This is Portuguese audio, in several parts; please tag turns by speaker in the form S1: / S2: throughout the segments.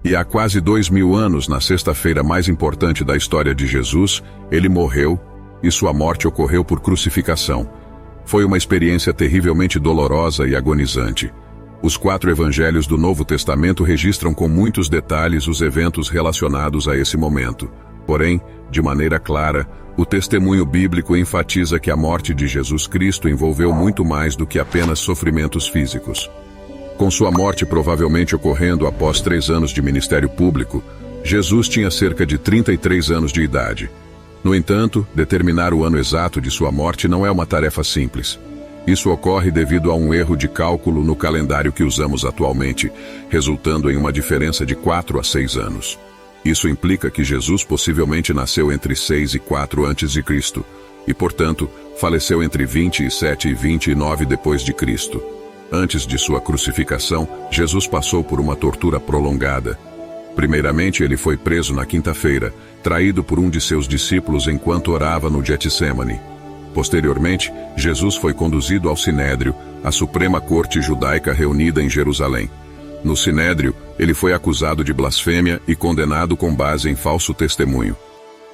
S1: E há quase 2000 anos, na sexta-feira mais importante da história de Jesus, ele morreu e sua morte ocorreu por crucificação. Foi uma experiência terrivelmente dolorosa e agonizante. Os 4 evangelhos do Novo Testamento registram com muitos detalhes os eventos relacionados a esse momento. Porém, de maneira clara, o testemunho bíblico enfatiza que a morte de Jesus Cristo envolveu muito mais do que apenas sofrimentos físicos. Com sua morte provavelmente ocorrendo após 3 anos de ministério público, Jesus tinha cerca de 33 anos de idade. No entanto, determinar o ano exato de sua morte não é uma tarefa simples. Isso ocorre devido a um erro de cálculo no calendário que usamos atualmente, resultando em uma diferença de 4 a 6 anos. Isso implica que Jesus possivelmente nasceu entre 6 e 4 a.C. e, portanto, faleceu entre 27 e 29 depois de Cristo. Antes de sua crucificação, Jesus passou por uma tortura prolongada. Primeiramente, ele foi preso na quinta-feira, traído por um de seus discípulos enquanto orava no Getsemane. Posteriormente, Jesus foi conduzido ao Sinédrio, a Suprema Corte Judaica reunida em Jerusalém. No Sinédrio, ele foi acusado de blasfêmia e condenado com base em falso testemunho.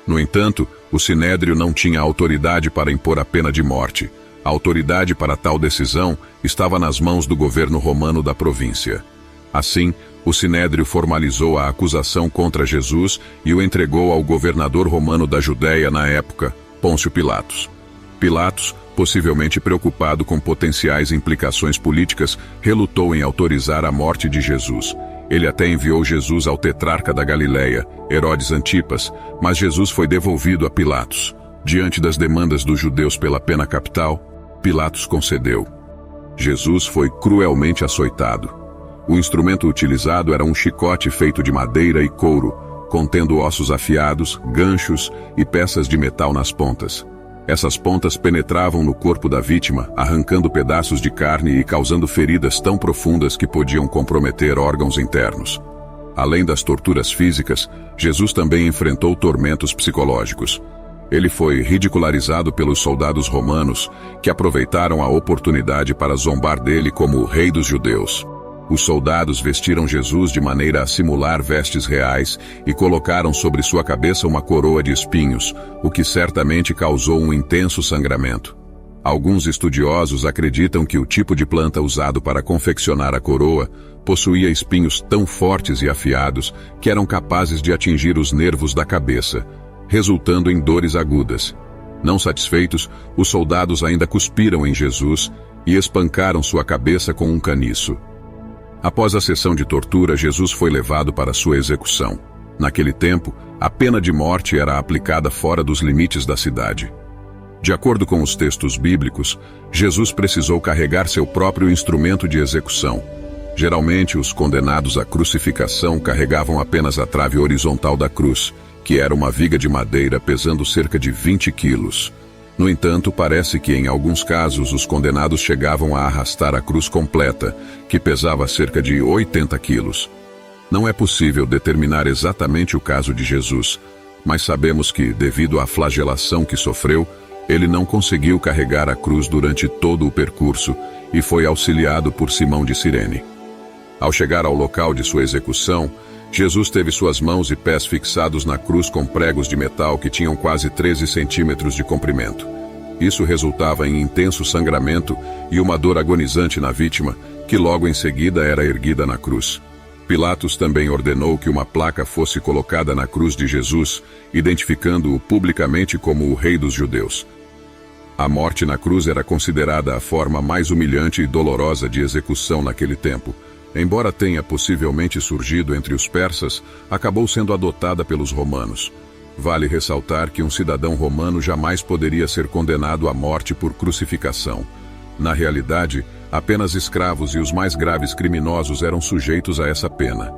S1: No entanto, o Sinédrio não tinha autoridade para impor a pena de morte. A autoridade para tal decisão estava nas mãos do governo romano da província. Assim, o Sinédrio formalizou a acusação contra Jesus e o entregou ao governador romano da Judéia na época, Pôncio Pilatos. Pilatos, possivelmente preocupado com potenciais implicações políticas, relutou em autorizar a morte de Jesus. Ele até enviou Jesus ao tetrarca da Galileia, Herodes Antipas, mas Jesus foi devolvido a Pilatos. Diante das demandas dos judeus pela pena capital, Pilatos concedeu. Jesus foi cruelmente açoitado. O instrumento utilizado era um chicote feito de madeira e couro, contendo ossos afiados, ganchos e peças de metal nas pontas. Essas pontas penetravam no corpo da vítima, arrancando pedaços de carne e causando feridas tão profundas que podiam comprometer órgãos internos. Além das torturas físicas, Jesus também enfrentou tormentos psicológicos. Ele foi ridicularizado pelos soldados romanos, que aproveitaram a oportunidade para zombar dele como o rei dos judeus. Os soldados vestiram Jesus de maneira a simular vestes reais e colocaram sobre sua cabeça uma coroa de espinhos, o que certamente causou um intenso sangramento. Alguns estudiosos acreditam que o tipo de planta usado para confeccionar a coroa possuía espinhos tão fortes e afiados que eram capazes de atingir os nervos da cabeça, resultando em dores agudas. Não satisfeitos, os soldados ainda cuspiram em Jesus e espancaram sua cabeça com um caniço. Após a sessão de tortura, Jesus foi levado para sua execução. Naquele tempo, a pena de morte era aplicada fora dos limites da cidade. De acordo com os textos bíblicos, Jesus precisou carregar seu próprio instrumento de execução. Geralmente, os condenados à crucificação carregavam apenas a trave horizontal da cruz, que era uma viga de madeira pesando cerca de 20 quilos. No entanto, parece que em alguns casos os condenados chegavam a arrastar a cruz completa, que pesava cerca de 80 quilos. Não é possível determinar exatamente o caso de Jesus, mas sabemos que, devido à flagelação que sofreu, ele não conseguiu carregar a cruz durante todo o percurso e foi auxiliado por Simão de Cirene. Ao chegar ao local de sua execução, Jesus teve suas mãos e pés fixados na cruz com pregos de metal que tinham quase 13 centímetros de comprimento. Isso resultava em intenso sangramento e uma dor agonizante na vítima, que logo em seguida era erguida na cruz. Pilatos também ordenou que uma placa fosse colocada na cruz de Jesus, identificando-o publicamente como o Rei dos Judeus. A morte na cruz era considerada a forma mais humilhante e dolorosa de execução naquele tempo. Embora tenha possivelmente surgido entre os persas, acabou sendo adotada pelos romanos. Vale ressaltar que um cidadão romano jamais poderia ser condenado à morte por crucificação. Na realidade, apenas escravos e os mais graves criminosos eram sujeitos a essa pena.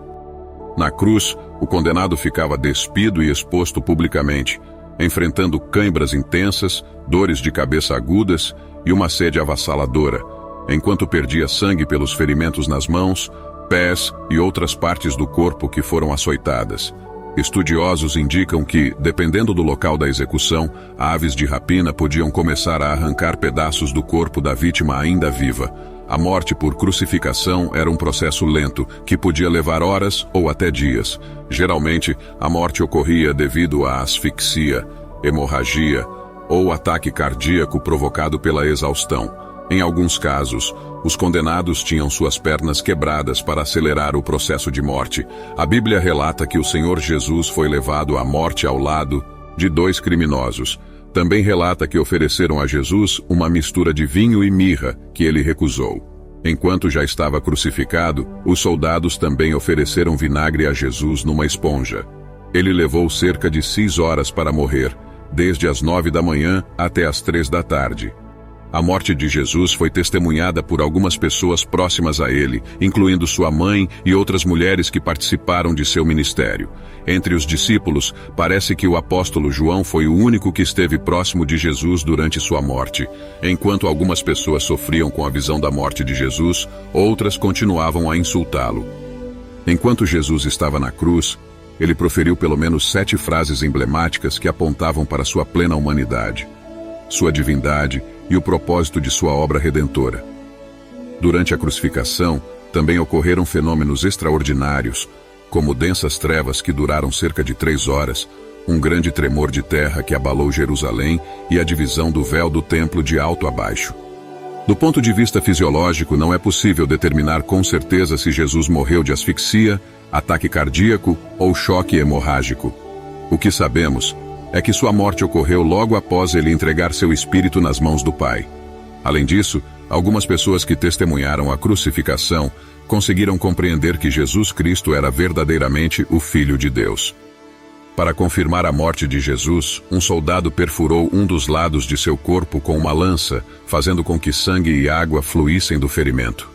S1: Na cruz, o condenado ficava despido e exposto publicamente, enfrentando cãibras intensas, dores de cabeça agudas e uma sede avassaladora, enquanto perdia sangue pelos ferimentos nas mãos, pés e outras partes do corpo que foram açoitadas. Estudiosos indicam que, dependendo do local da execução, aves de rapina podiam começar a arrancar pedaços do corpo da vítima ainda viva. A morte por crucificação era um processo lento, que podia levar horas ou até dias. Geralmente, a morte ocorria devido à asfixia, hemorragia ou ataque cardíaco provocado pela exaustão. Em alguns casos, os condenados tinham suas pernas quebradas para acelerar o processo de morte. A Bíblia relata que o Senhor Jesus foi levado à morte ao lado de 2 criminosos. Também relata que ofereceram a Jesus uma mistura de vinho e mirra, que ele recusou. Enquanto já estava crucificado, os soldados também ofereceram vinagre a Jesus numa esponja. Ele levou cerca de 6 horas para morrer, desde as 9 da manhã até as 3 da tarde. A morte de Jesus foi testemunhada por algumas pessoas próximas a ele, incluindo sua mãe e outras mulheres que participaram de seu ministério. Entre os discípulos, parece que o apóstolo João foi o único que esteve próximo de Jesus durante sua morte. Enquanto algumas pessoas sofriam com a visão da morte de Jesus, outras continuavam a insultá-lo. Enquanto Jesus estava na cruz, ele proferiu pelo menos 7 frases emblemáticas que apontavam para sua plena humanidade, sua divindade e o propósito de sua obra redentora. Durante a crucificação, também ocorreram fenômenos extraordinários, como densas trevas que duraram cerca de 3 horas, um grande tremor de terra que abalou Jerusalém e a divisão do véu do templo de alto a baixo. Do ponto de vista fisiológico, não é possível determinar com certeza se Jesus morreu de asfixia, ataque cardíaco ou choque hemorrágico. O que sabemos é que sua morte ocorreu logo após ele entregar seu espírito nas mãos do Pai. Além disso, algumas pessoas que testemunharam a crucificação conseguiram compreender que Jesus Cristo era verdadeiramente o Filho de Deus. Para confirmar a morte de Jesus, um soldado perfurou um dos lados de seu corpo com uma lança, fazendo com que sangue e água fluíssem do ferimento.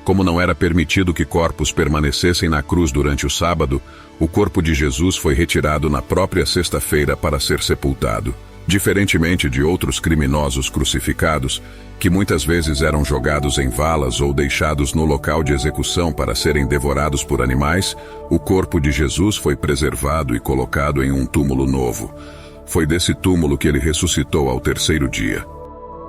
S1: Como não era permitido que corpos permanecessem na cruz durante o sábado, o corpo de Jesus foi retirado na própria sexta-feira para ser sepultado. Diferentemente de outros criminosos crucificados, que muitas vezes eram jogados em valas ou deixados no local de execução para serem devorados por animais, o corpo de Jesus foi preservado e colocado em um túmulo novo. Foi desse túmulo que ele ressuscitou ao 3º dia.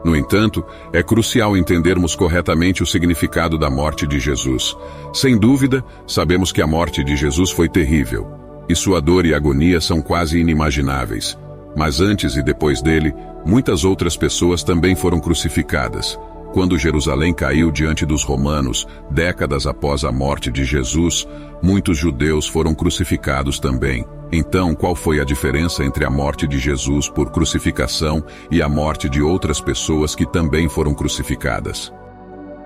S1: No entanto, é crucial entendermos corretamente o significado da morte de Jesus. Sem dúvida, sabemos que a morte de Jesus foi terrível, e sua dor e agonia são quase inimagináveis. Mas antes e depois dele, muitas outras pessoas também foram crucificadas. Quando Jerusalém caiu diante dos romanos, décadas após a morte de Jesus, muitos judeus foram crucificados também. Então, qual foi a diferença entre a morte de Jesus por crucificação e a morte de outras pessoas que também foram crucificadas?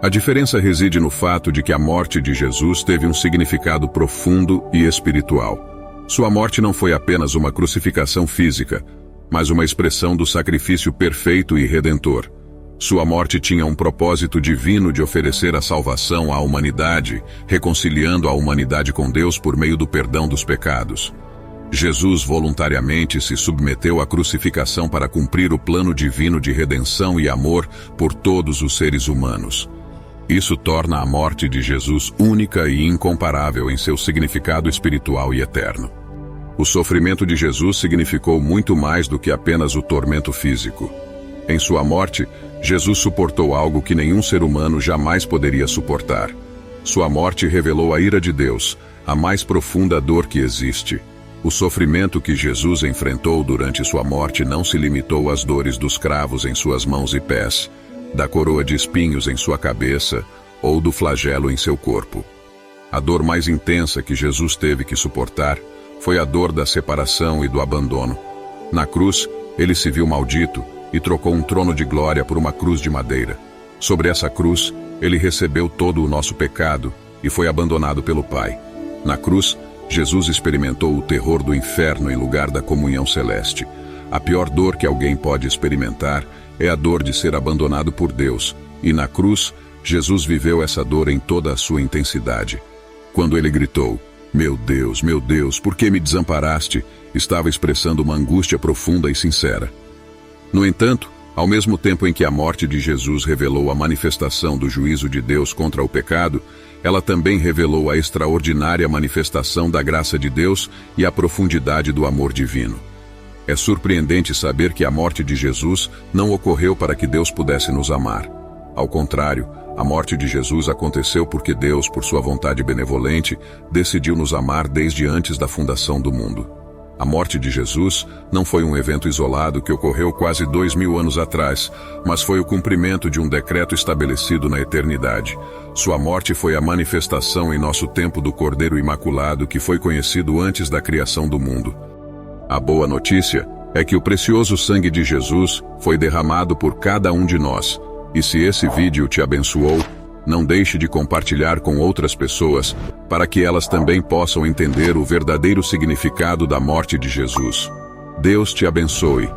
S1: A diferença reside no fato de que a morte de Jesus teve um significado profundo e espiritual. Sua morte não foi apenas uma crucificação física, mas uma expressão do sacrifício perfeito e redentor. Sua morte tinha um propósito divino de oferecer a salvação à humanidade, reconciliando a humanidade com Deus por meio do perdão dos pecados. Jesus voluntariamente se submeteu à crucificação para cumprir o plano divino de redenção e amor por todos os seres humanos. Isso torna a morte de Jesus única e incomparável em seu significado espiritual e eterno. O sofrimento de Jesus significou muito mais do que apenas o tormento físico. Em sua morte, Jesus suportou algo que nenhum ser humano jamais poderia suportar. Sua morte revelou a ira de Deus, a mais profunda dor que existe. O sofrimento que Jesus enfrentou durante sua morte não se limitou às dores dos cravos em suas mãos e pés, da coroa de espinhos em sua cabeça ou do flagelo em seu corpo. A dor mais intensa que Jesus teve que suportar foi a dor da separação e do abandono. Na cruz, ele se viu maldito e trocou um trono de glória por uma cruz de madeira. Sobre essa cruz, ele recebeu todo o nosso pecado e foi abandonado pelo Pai. Na cruz, Jesus experimentou o terror do inferno em lugar da comunhão celeste. A pior dor que alguém pode experimentar é a dor de ser abandonado por Deus, e na cruz, Jesus viveu essa dor em toda a sua intensidade. Quando ele gritou, meu Deus, por que me desamparaste?", estava expressando uma angústia profunda e sincera. No entanto, ao mesmo tempo em que a morte de Jesus revelou a manifestação do juízo de Deus contra o pecado, ela também revelou a extraordinária manifestação da graça de Deus e a profundidade do amor divino. É surpreendente saber que a morte de Jesus não ocorreu para que Deus pudesse nos amar. Ao contrário, a morte de Jesus aconteceu porque Deus, por sua vontade benevolente, decidiu nos amar desde antes da fundação do mundo. A morte de Jesus não foi um evento isolado que ocorreu quase 2000 anos atrás, mas foi o cumprimento de um decreto estabelecido na eternidade. Sua morte foi a manifestação em nosso tempo do Cordeiro Imaculado que foi conhecido antes da criação do mundo. A boa notícia é que o precioso sangue de Jesus foi derramado por cada um de nós, e se esse vídeo te abençoou, não deixe de compartilhar com outras pessoas para que elas também possam entender o verdadeiro significado da morte de Jesus. Deus te abençoe.